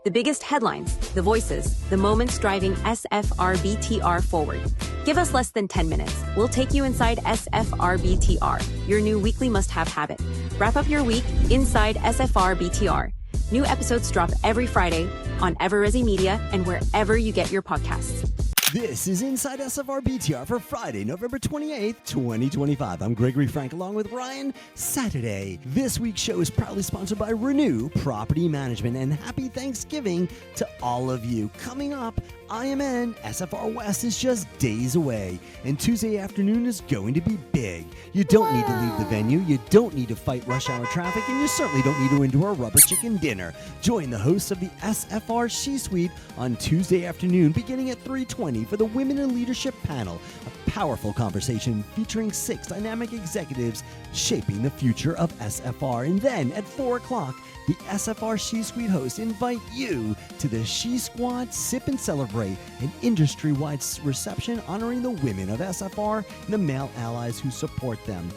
The biggest headlines, the voices, the moments driving SFR BTR forward. Give us less than 10 minutes. We'll take you inside SFR BTR, your new weekly must-have habit. Wrap up your week inside SFR BTR. New episodes drop every Friday on Everezi Media and wherever you get your podcasts. This is Inside SFR BTR for Friday, November 28th, 2025. I'm Gregory Frank along with Ryan Saturday. This week's show is proudly sponsored by Renew Property Management, and happy Thanksgiving to all of you. Coming up, IMN SFR West is just days away, and Tuesday afternoon is going to be big. You don't need to leave the venue, you don't need to fight rush hour traffic, and you certainly don't need to endure a rubber chicken dinner. Join the hosts of the SFR She-Suite on Tuesday afternoon beginning at 3:20 for the Women in Leadership panel, a powerful conversation featuring 6 dynamic executives shaping the future of SFR. And then at 4 o'clock, the SFR She-Suite hosts invite you to the She Squad Sip and Celebrate, an industry-wide reception honoring the women of SFR and the male allies who support them.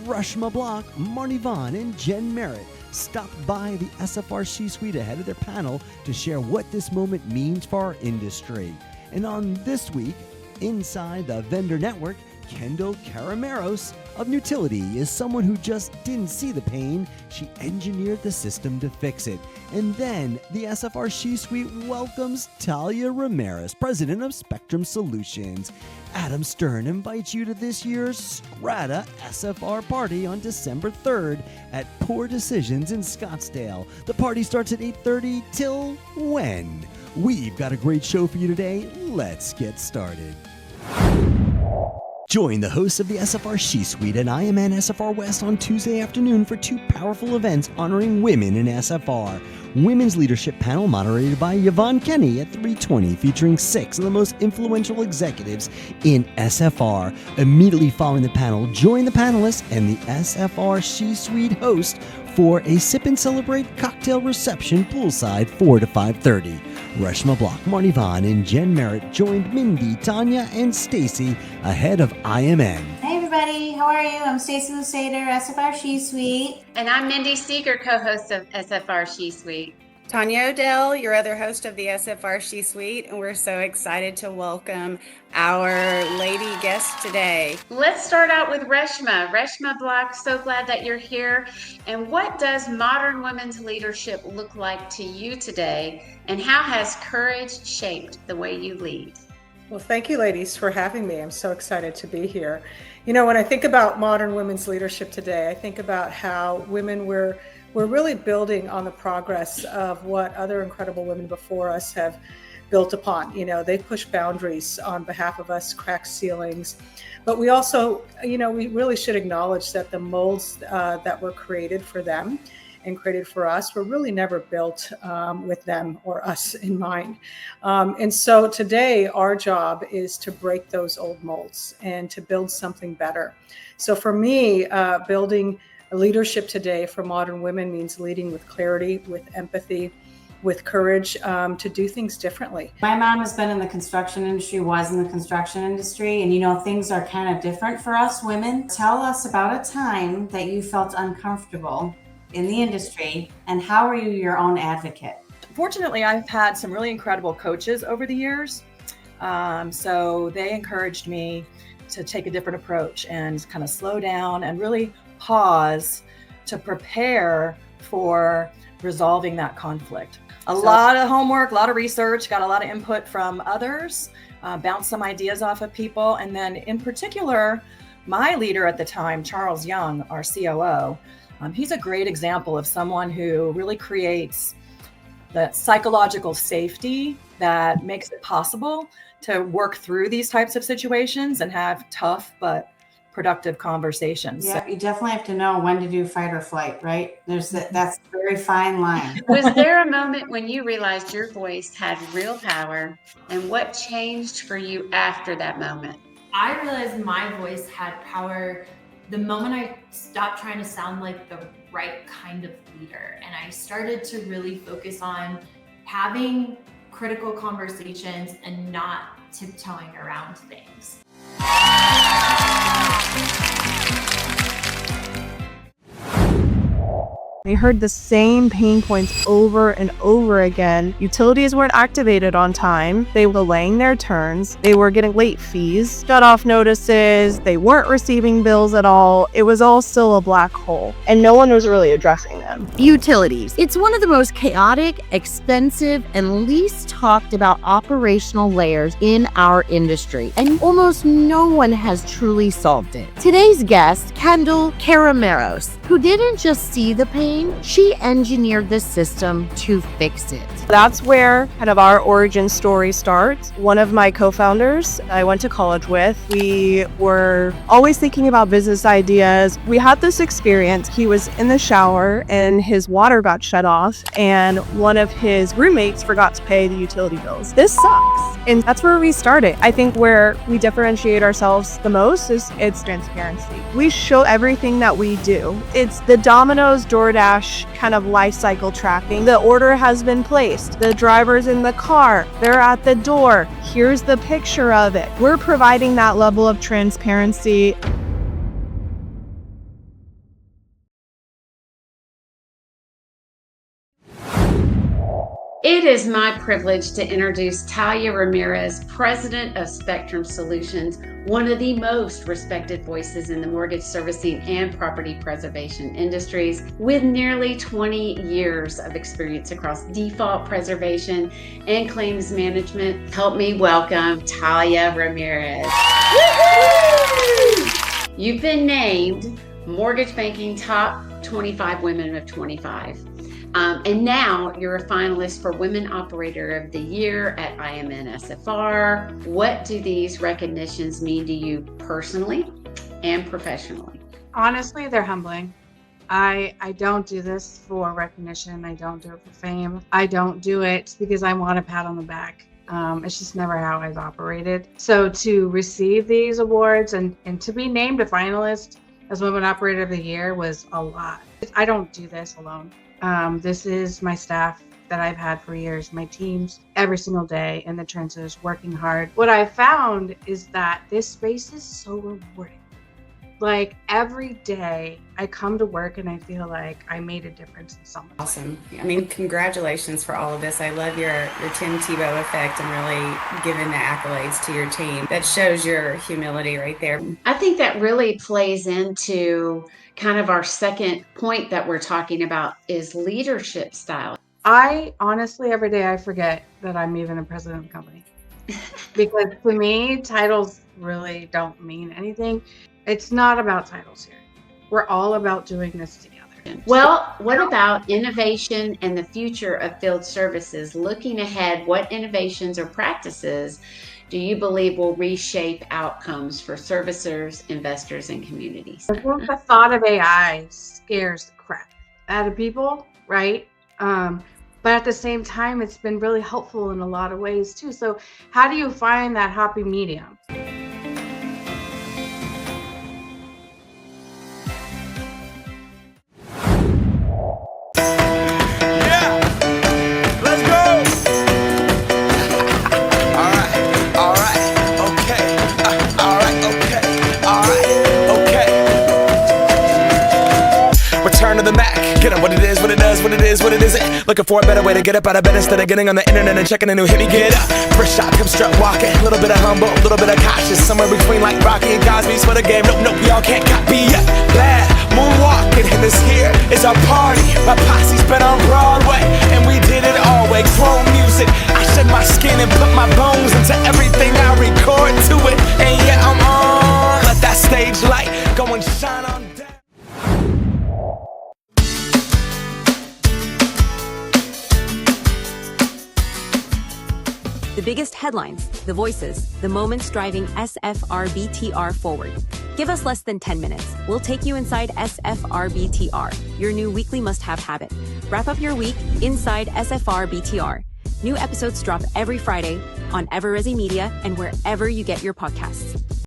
Reshma Block, Marnie Vaughn, and Jen Merritt stopped by the SFR She-Suite ahead of their panel to share what this moment means for our industry. And on this week, inside the vendor network, Kendall Carameros of Nutiliti is someone who just didn't see the pain. She engineered the system to fix it. And then the SFR She-Suite welcomes Talia Ramirez, president of Spectrum Solutions. Adam Stern invites you to this year's STRATA SFR party on December 3rd at Poor Decisions in Scottsdale. The party starts at 8:30 till when? We've got a great show for you today. Let's get started. Join the hosts of the SFR She-Suite and IMN SFR West on Tuesday afternoon for 2 powerful events honoring women in SFR. Women's Leadership Panel moderated by Yvonne Kenny at 3:20, featuring 6 of the most influential executives in SFR. Immediately following the panel, join the panelists and the SFR She-Suite host for a Sip and Celebrate cocktail reception poolside 4 to 5:30. Reshma Block, Marnie Vaughn, and Jen Merritt joined Mindy, Tanya, and Stacy ahead of IMN. Hey everybody, how are you? I'm Stacy Lusader, SFR She-Suite. And I'm Mindy Seeger, co-host of SFR She-Suite. Tanya Odell, your other host of the SFR She-Suite, and we're so excited to welcome our lady guest today. Let's start out with Reshma. Reshma Block, so glad that you're here. And what does modern women's leadership look like to you today? And how has courage shaped the way you lead? Well, thank you, ladies, for having me. I'm so excited to be here. You know, when I think about modern women's leadership today, I think about how women we're really building on the progress of what other incredible women before us have built upon. You know, they push boundaries on behalf of us, crack ceilings. But we also, you know, we really should acknowledge that the molds that were created for them and created for us were really never built with them or us in mind. And so today, our job is to break those old molds and to build something better. So for me, building leadership today for modern women means leading with clarity, with empathy, with courage to do things differently. My mom has been in the construction industry, was in the construction industry, and you know, things are kind of different for us women. Tell us about a time that you felt uncomfortable in the industry, and how are you your own advocate? Fortunately, I've had some really incredible coaches over the years. So they encouraged me to take a different approach and kind of slow down and really pause to prepare for resolving that conflict. A lot of homework, a lot of research, got a lot of input from others, bounced some ideas off of people. And then in particular, my leader at the time, Charles Young, our COO, he's a great example of someone who really creates that psychological safety that makes it possible to work through these types of situations and have tough but productive conversations. Yeah, you definitely have to know when to do fight or flight, right? That's a very fine line. Was there a moment when you realized your voice had real power, and what changed for you after that moment? I realized my voice had power the moment I stopped trying to sound like the right kind of leader, and I started to really focus on having critical conversations and not tiptoeing around things. We heard the same pain points over and over again. Utilities weren't activated on time. They were delaying their turns. They were getting late fees, shut-off notices. They weren't receiving bills at all. It was all still a black hole, and no one was really addressing them. Utilities. It's one of the most chaotic, expensive, and least talked about operational layers in our industry, and almost no one has truly solved it. Today's guest, Kendall Carameros, who didn't just see the pain, she engineered the system to fix it. That's where kind of our origin story starts. One of my co-founders I went to college with, we were always thinking about business ideas. We had this experience. He was in the shower and his water got shut off, and one of his roommates forgot to pay the utility bills. This sucks. And that's where we started. I think where we differentiate ourselves the most is it's transparency. We show everything that we do. It's the Domino's, DoorDash kind of life cycle tracking. The order has been placed. The driver's in the car. They're at the door. Here's the picture of it. We're providing that level of transparency. It is my privilege to introduce Talia Ramirez, President of Spectrum Solutions, one of the most respected voices in the mortgage servicing and property preservation industries, with nearly 20 years of experience across default preservation and claims management. Help me welcome Talia Ramirez. You've been named Mortgage Banking Top 25 Women of 25. And now you're a finalist for Women Operator of the Year at IMN SFR. What do these recognitions mean to you personally and professionally? Honestly, they're humbling. I don't do this for recognition. I don't do it for fame. I don't do it because I want a pat on the back. It's just never how I've operated. So to receive these awards and to be named a finalist as Women Operator of the Year was a lot. I don't do this alone. This is my staff that I've had for years, my teams every single day in the trenches working hard. What I found is that this space is so rewarding. Like every day I come to work and I feel like I made a difference in someone. Awesome. I mean, congratulations for all of this. I love your Tim Tebow effect and really giving the accolades to your team. That shows your humility right there. I think that really plays into kind of our second point that we're talking about is leadership style. I honestly, every day I forget that I'm even a president of the company. Because to me, titles really don't mean anything. It's not about titles here. We're all about doing this together. Well, what about innovation and the future of field services? Looking ahead, what innovations or practices do you believe will reshape outcomes for servicers, investors, and communities? I think the thought of AI scares the crap out of people, right? But at the same time, it's been really helpful in a lot of ways too. So how do you find that happy medium? What it is, what it does, what it is, what it isn't. Looking for a better way to get up out of bed instead of getting on the internet and checking a new hit. Me get up, first shot, come strut walking. A little bit of humble, a little bit of cautious. Somewhere between like Rocky and Cosby's for the game. Nope, y'all can't copy yet. Bad moonwalking, and this here is our party. My posse's been on Broadway, and we did it all way. Chrome music, I shed my skin and put my bones into everything I record to it. And yeah, I'm on. Let that stage light go and shine on down. The biggest headlines, the voices, the moments driving SFR BTR forward. Give us less than 10 minutes. We'll take you inside SFR BTR, your new weekly must-have habit. Wrap up your week inside SFR BTR. New episodes drop every Friday on Everresi Media and wherever you get your podcasts.